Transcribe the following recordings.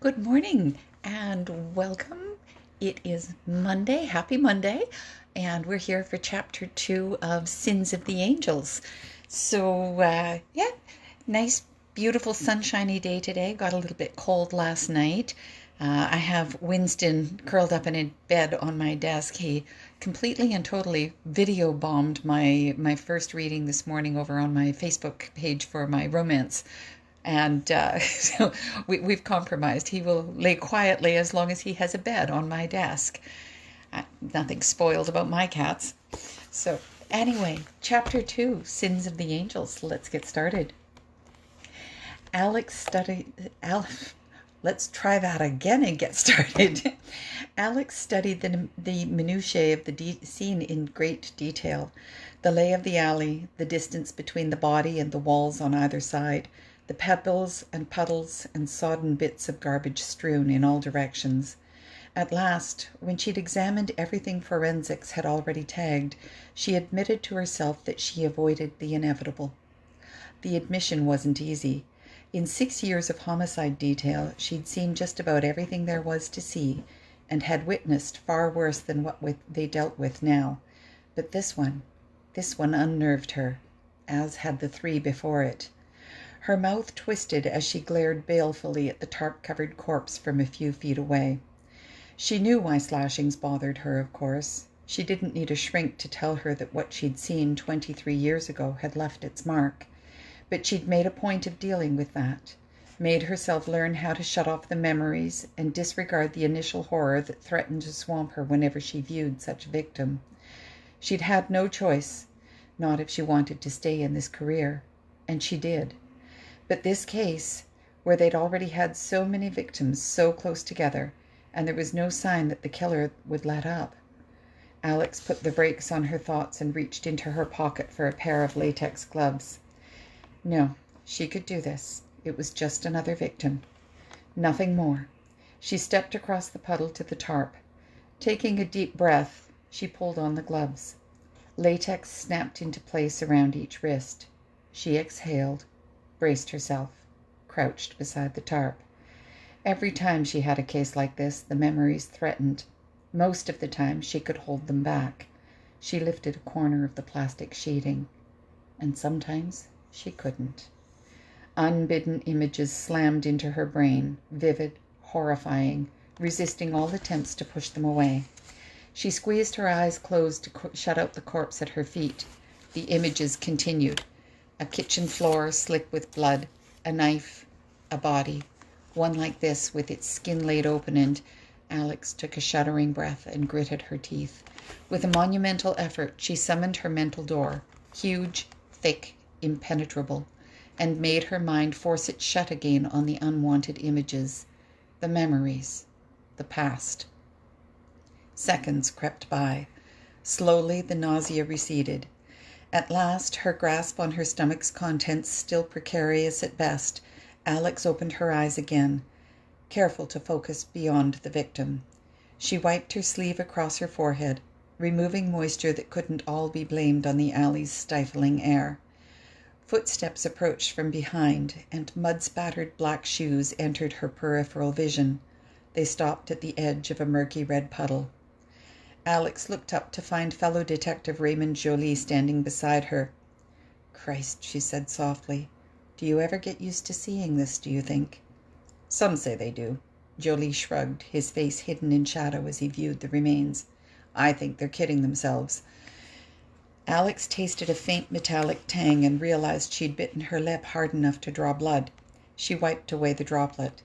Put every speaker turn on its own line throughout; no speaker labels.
Good morning and welcome. It is Monday, happy Monday, and we're here for chapter 2 of Sins of the Angels. So, nice, beautiful, sunshiny day today. Got a little bit cold last night. I have Winston curled up in a bed on my desk. He completely and totally video bombed my first reading this morning over on my Facebook page for my romance. And so we've compromised. He will lay quietly as long as he has a bed on my desk. Nothing spoiled about my cats. So anyway, chapter 2, Sins of the Angels. Let's get started. Let's try that again and get started. Alex studied the minutiae of the scene in great detail. The lay of the alley, the distance between the body and the walls on either side, the pebbles and puddles and sodden bits of garbage strewn in all directions. At last, when she'd examined everything forensics had already tagged, she admitted to herself that she avoided the inevitable. The admission wasn't easy. In 6 years of homicide detail, she'd seen just about everything there was to see, and had witnessed far worse than what they dealt with now. But this one unnerved her, as had the 3 before it. Her mouth twisted as she glared balefully at the tarp-covered corpse from a few feet away. She knew why slashings bothered her, of course. She didn't need a shrink to tell her that what she'd seen 23 years ago had left its mark. But she'd made a point of dealing with that, made herself learn how to shut off the memories and disregard the initial horror that threatened to swamp her whenever she viewed such a victim. She'd had no choice, not if she wanted to stay in this career, and she did. But this case, where they'd already had so many victims so close together, and there was no sign that the killer would let up. Alex put the brakes on her thoughts and reached into her pocket for a pair of latex gloves. No, she could do this. It was just another victim. Nothing more. She stepped across the puddle to the tarp. Taking a deep breath, she pulled on the gloves. Latex snapped into place around each wrist. She exhaled, braced herself, crouched beside the tarp. Every time she had a case like this, the memories threatened. Most of the time, she could hold them back. She lifted a corner of the plastic sheeting. And sometimes she couldn't. Unbidden images slammed into her brain, vivid, horrifying, resisting all attempts to push them away. She squeezed her eyes closed to shut out the corpse at her feet. The images continued. A kitchen floor slick with blood, a knife, a body, one like this with its skin laid open, and Alex took a shuddering breath and gritted her teeth. With a monumental effort, she summoned her mental door, huge, thick, impenetrable, and made her mind force it shut again on the unwanted images, the memories, the past. Seconds crept by. Slowly the nausea receded. At last, her grasp on her stomach's contents still precarious at best, Alex opened her eyes again, careful to focus beyond the victim. She wiped her sleeve across her forehead, removing moisture that couldn't all be blamed on the alley's stifling air. Footsteps approached from behind, and mud-spattered black shoes entered her peripheral vision. They stopped at the edge of a murky red puddle. Alex looked up to find fellow detective Raymond Joly standing beside her. "Christ," she said softly. "Do you ever get used to seeing this, do you think?" "Some say they do." Joly shrugged, his face hidden in shadow as he viewed the remains. "I think they're kidding themselves." Alex tasted a faint metallic tang and realized she'd bitten her lip hard enough to draw blood. She wiped away the droplet.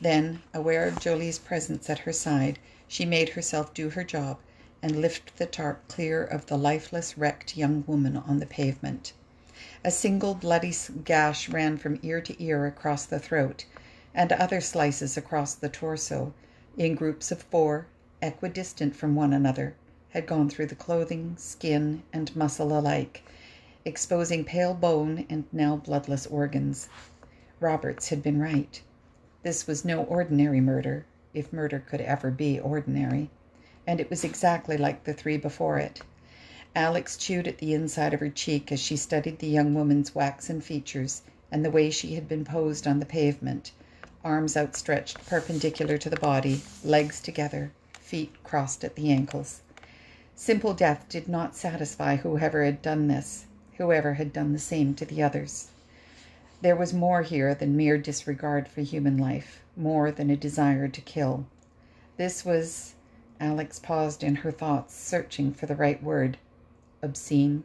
Then, aware of Joly's presence at her side, she made herself do her job and lift the tarp clear of the lifeless, wrecked young woman on the pavement. A single bloody gash ran from ear to ear across the throat, and other slices across the torso, in groups of 4, equidistant from one another, had gone through the clothing, skin, and muscle alike, exposing pale bone and now bloodless organs. Roberts had been right. This was no ordinary murder, if murder could ever be ordinary, and it was exactly like the 3 before it. Alex chewed at the inside of her cheek as she studied the young woman's waxen features and the way she had been posed on the pavement, arms outstretched perpendicular to the body, legs together, feet crossed at the ankles. Simple death did not satisfy whoever had done this, whoever had done the same to the others. There was more here than mere disregard for human life, more than a desire to kill. This was, Alex paused in her thoughts, searching for the right word. Obscene,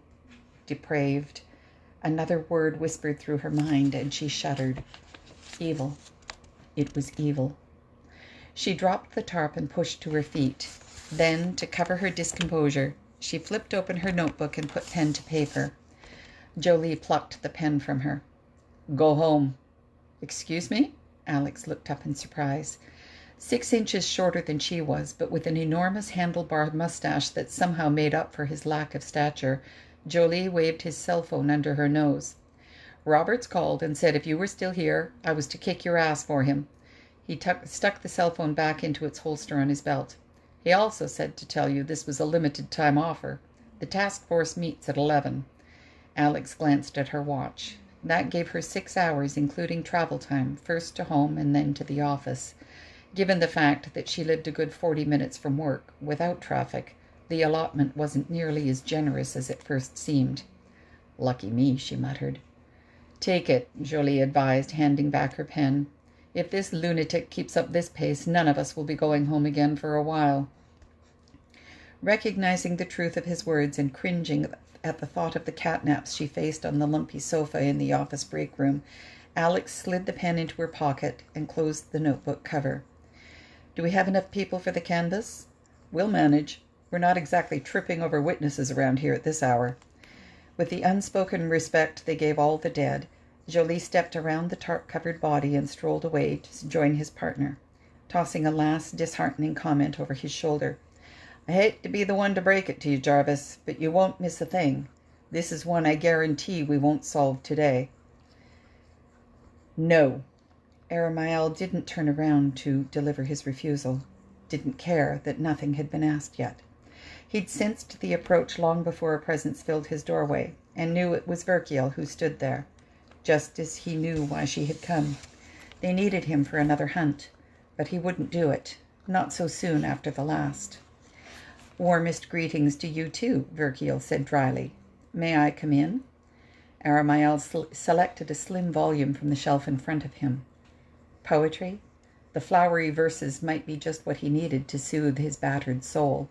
depraved. Another word whispered through her mind, and she shuddered. Evil. It was evil. She dropped the tarp and pushed to her feet. Then, to cover her discomposure, she flipped open her notebook and put pen to paper. Jolie plucked the pen from her. Go home. Excuse me? Alex looked up in surprise. 6 inches shorter than she was, but with an enormous handlebar mustache that somehow made up for his lack of stature, Jolie waved his cell phone under her nose. Roberts called and said if you were still here, I was to kick your ass for him. He stuck the cell phone back into its holster on his belt. He also said to tell you this was a limited time offer. The task force meets at 11. Alex glanced at her watch. That gave her 6 hours, including travel time, first to home and then to the office. Given the fact that she lived a good 40 minutes from work, without traffic, the allotment wasn't nearly as generous as it first seemed. Lucky me, she muttered. Take it, Jolie advised, handing back her pen. If this lunatic keeps up this pace, none of us will be going home again for a while. Recognizing the truth of his words and cringing at the thought of the catnaps she faced on the lumpy sofa in the office break room, Alex slid the pen into her pocket and closed the notebook cover. Do we have enough people for the canvass? We'll manage. We're not exactly tripping over witnesses around here at this hour. With the unspoken respect they gave all the dead, Jolie stepped around the tarp-covered body and strolled away to join his partner, tossing a last disheartening comment over his shoulder. I hate to be the one to break it to you, Jarvis, but you won't miss a thing. This is one I guarantee we won't solve today. No. Aramael didn't turn around to deliver his refusal, didn't care that nothing had been asked yet. He'd sensed the approach long before a presence filled his doorway, and knew it was Verkiel who stood there, just as he knew why she had come. They needed him for another hunt, but he wouldn't do it, not so soon after the last. Warmest greetings to you too, Verkiel said dryly. May I come in? Aramael selected a slim volume from the shelf in front of him. Poetry? The flowery verses might be just what he needed to soothe his battered soul,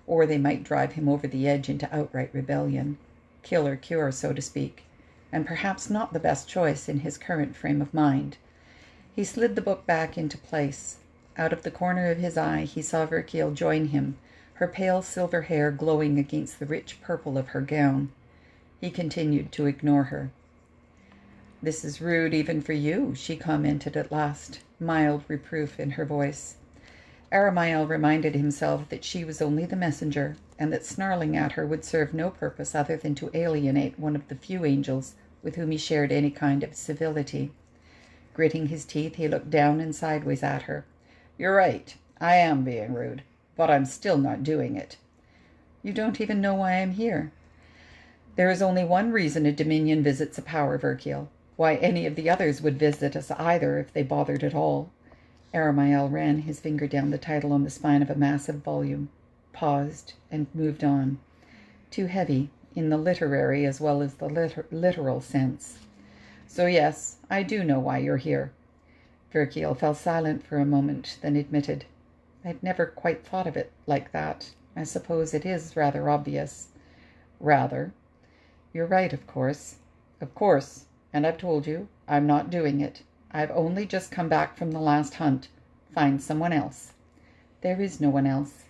or they might drive him over the edge into outright rebellion. Kill or cure, so to speak, and perhaps not the best choice in his current frame of mind. He slid the book back into place. Out of the corner of his eye he saw Verkiel join him, her pale silver hair glowing against the rich purple of her gown. He continued to ignore her. This is rude even for you, she commented at last, mild reproof in her voice. Aramael reminded himself that she was only the messenger, and that snarling at her would serve no purpose other than to alienate one of the few angels with whom he shared any kind of civility. Gritting his teeth, he looked down and sideways at her. You're right, I am being rude, but I'm still not doing it. You don't even know why I'm here. There is only one reason a Dominion visits a power, Verkiel. Why any of the others would visit us either if they bothered at all. Aramael ran his finger down the title on the spine of a massive volume, paused, and moved on. Too heavy, in the literary as well as the literal sense. So yes, I do know why you're here. Verkiel fell silent for a moment, then admitted, I'd never quite thought of it like that. I suppose it is rather obvious. Rather. You're right, of course. Of course. And I've told you, I'm not doing it. I've only just come back from the last hunt. Find someone else. There is no one else.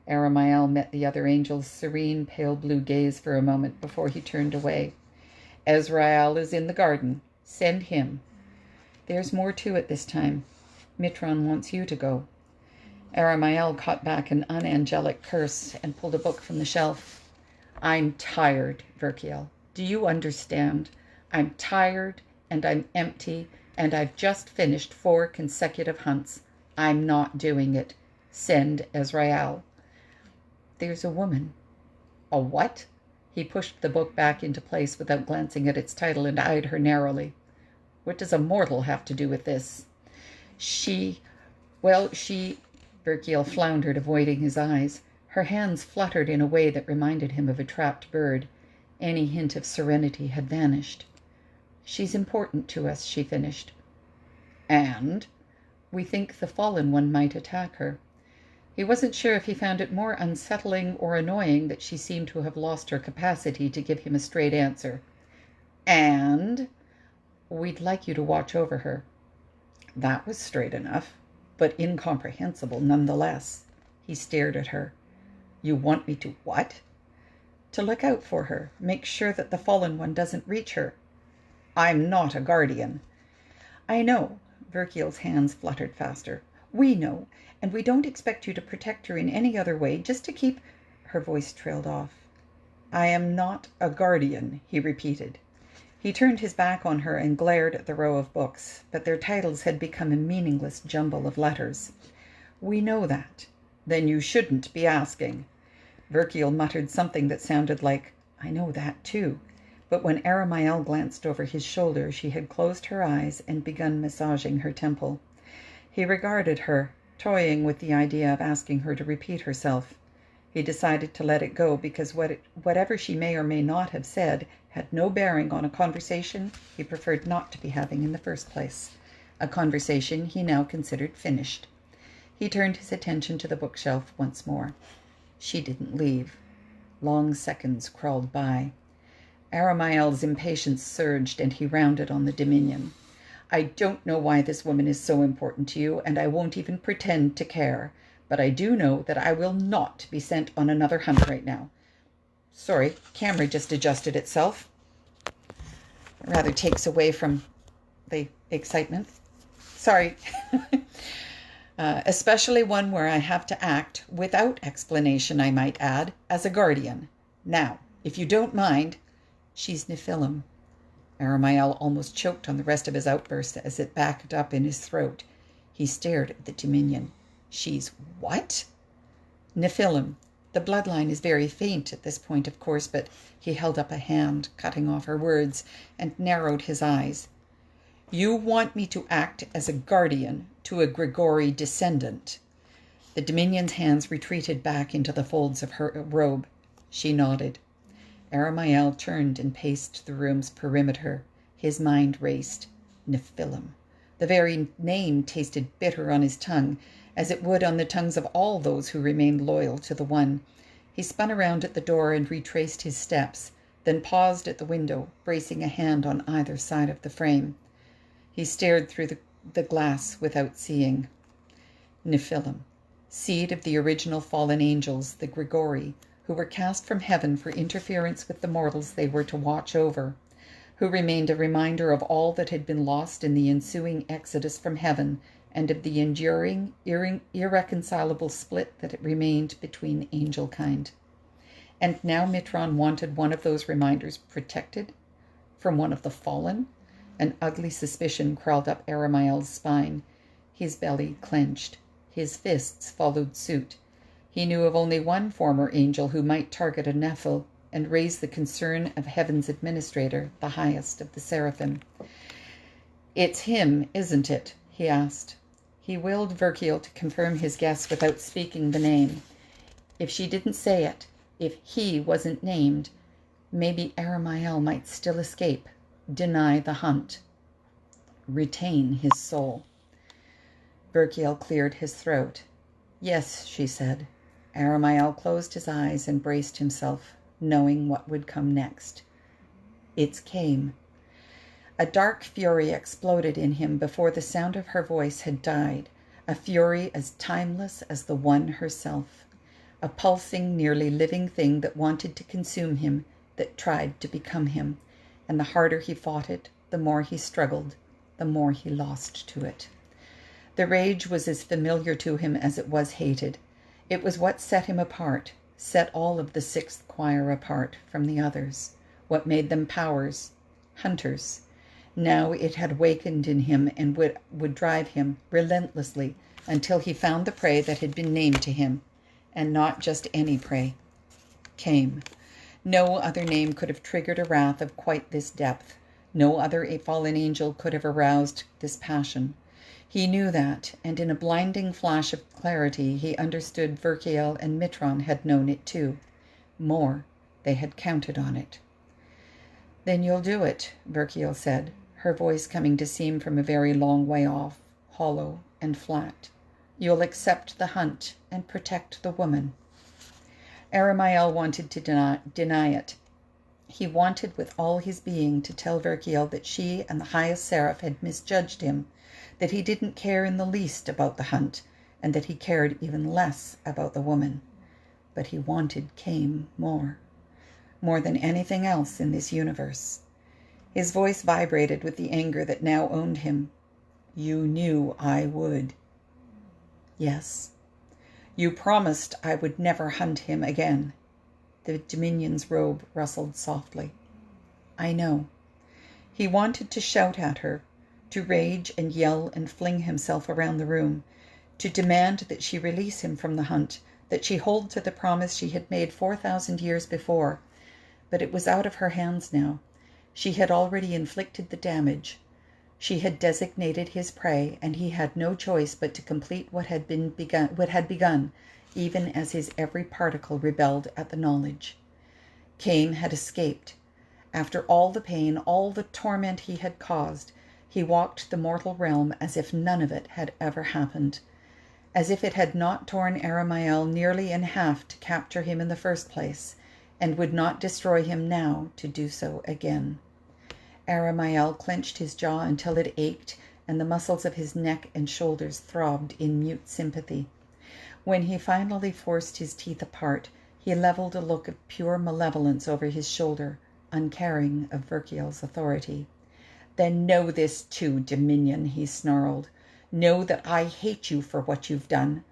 Aramael met the other angel's serene, pale blue gaze for a moment before he turned away. Ezrael is in the garden. Send him. There's more to it this time. Mitron wants you to go. Aramael caught back an unangelic curse and pulled a book from the shelf. I'm tired, Verkiel. Do you understand? I'm tired, and I'm empty, and I've just finished 4 consecutive hunts. I'm not doing it. Send Ezrael. There's a woman. A what? He pushed the book back into place without glancing at its title and eyed her narrowly. What does a mortal have to do with this? She, well, she, Berkiel floundered, avoiding his eyes. Her hands fluttered in a way that reminded him of a trapped bird. Any hint of serenity had vanished. She's important to us, she finished. And? We think the fallen one might attack her. He wasn't sure if he found it more unsettling or annoying that she seemed to have lost her capacity to give him a straight answer. And? We'd like you to watch over her. That was straight enough, but incomprehensible nonetheless. He stared at her. You want me to what? To look out for her, make sure that the fallen one doesn't reach her. I'm not a guardian. I know. Verkiel's hands fluttered faster. We know, and we don't expect you to protect her in any other way, just to keep... Her voice trailed off. I am not a guardian, he repeated. He turned his back on her and glared at the row of books, but their titles had become a meaningless jumble of letters. We know that. Then you shouldn't be asking. Verkiel muttered something that sounded like, I know that too. But when Aramael glanced over his shoulder, she had closed her eyes and begun massaging her temple. He regarded her, toying with the idea of asking her to repeat herself. He decided to let it go because whatever she may or may not have said had no bearing on a conversation he preferred not to be having in the first place, a conversation he now considered finished. He turned his attention to the bookshelf once more. She didn't leave. Long seconds crawled by. Aramael's impatience surged, and he rounded on the Dominion. I don't know why this woman is so important to you, and I won't even pretend to care. But I do know that I will not be sent on another hunt right now. Sorry, camera just adjusted itself. It rather takes away from the excitement. Sorry. Especially one where I have to act, without explanation I might add, as a guardian. Now, if you don't mind... She's Nephilim. Aramael almost choked on the rest of his outburst as it backed up in his throat. He stared at the Dominion. She's what? Nephilim. The bloodline is very faint at this point, of course, but he held up a hand, cutting off her words, and narrowed his eyes. You want me to act as a guardian to a Grigori descendant? The Dominion's hands retreated back into the folds of her robe. She nodded. Aramael turned and paced the room's perimeter. His mind raced. Nephilim. The very name tasted bitter on his tongue, as it would on the tongues of all those who remained loyal to the One. He spun around at the door and retraced his steps, then paused at the window, bracing a hand on either side of the frame. He stared through the glass without seeing. Nephilim, seed of the original fallen angels, the Grigori, who were cast from heaven for interference with the mortals they were to watch over, who remained a reminder of all that had been lost in the ensuing exodus from heaven, and of the enduring, irreconcilable split that remained between angel kind. And now Mitron wanted one of those reminders protected from one of the fallen? An ugly suspicion crawled up Aramael's spine. His belly clenched. His fists followed suit. He knew of only one former angel who might target a Nephil and raise the concern of heaven's administrator, the highest of the seraphim. It's him, isn't it? He asked. He willed Verkiel to confirm his guess without speaking the name. If she didn't say it, if he wasn't named, maybe Aramael might still escape, deny the hunt, retain his soul. Verkiel cleared his throat. Yes, she said. Aramael closed his eyes and braced himself, knowing what would come next. It came. A dark fury exploded in him before the sound of her voice had died, a fury as timeless as the One herself, a pulsing, nearly living thing that wanted to consume him, that tried to become him, and the harder he fought it, the more he struggled, the more he lost to it. The rage was as familiar to him as it was hated. It was what set him apart, set all of the Sixth Choir apart from the others, what made them powers, hunters. Now it had awakened in him and would drive him relentlessly until he found the prey that had been named to him, and not just any prey. Came. No other name could have triggered a wrath of quite this depth. No other fallen angel could have aroused this passion. He knew that, and in a blinding flash of clarity he understood Verkiel and Mitron had known it too. More, they had counted on it. "Then you'll do it," Verkiel said, her voice coming to seem from a very long way off, hollow and flat. "You'll accept the hunt and protect the woman." Aramael wanted to deny it. He wanted with all his being to tell Verkiel that she and the highest seraph had misjudged him, that he didn't care in the least about the hunt, and that he cared even less about the woman. But he wanted Cain more than anything else in this universe. His voice vibrated with the anger that now owned him. "You knew I would." "Yes." "You promised I would never hunt him again." The Dominion's robe rustled softly. "I know." He wanted to shout at her, to rage and yell and fling himself around the room, to demand that she release him from the hunt, that she hold to the promise she had made 4,000 years before. But it was out of her hands now. She had already inflicted the damage. She had designated his prey, and he had no choice but to complete what had begun, even as his every particle rebelled at the knowledge. Cain had escaped. After all the pain, all the torment he had caused, he walked the mortal realm as if none of it had ever happened, as if it had not torn Aramael nearly in half to capture him in the first place, and would not destroy him now to do so again. Aramael clenched his jaw until it ached, and the muscles of his neck and shoulders throbbed in mute sympathy. When he finally forced his teeth apart, he leveled a look of pure malevolence over his shoulder, uncaring of Verkiel's authority. "Then know this too, Dominion," he snarled. "Know that I hate you for what you've done,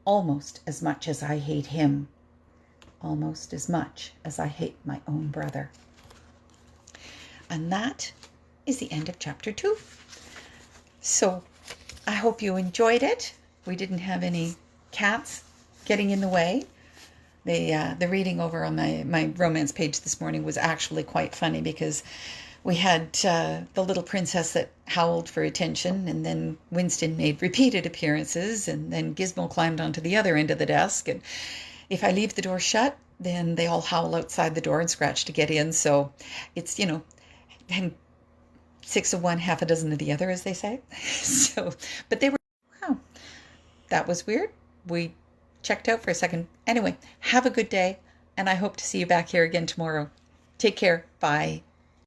almost as much as I hate him. Almost as much as I hate my own brother." And that is the end of chapter 2. So I hope you enjoyed it. We didn't have any cats getting in the way. The reading over on my romance page this morning was actually quite funny, because we had the little princess that howled for attention, and then Winston made repeated appearances, and then Gizmo climbed onto the other end of the desk, and if I leave the door shut, then they all howl outside the door and scratch to get in. So it's, and 6 of one, half a dozen of the other, as they say. So, but they were, wow, that was weird. We checked out for a second. Anyway, have a good day, and I hope to see you back here again tomorrow. Take care. Bye.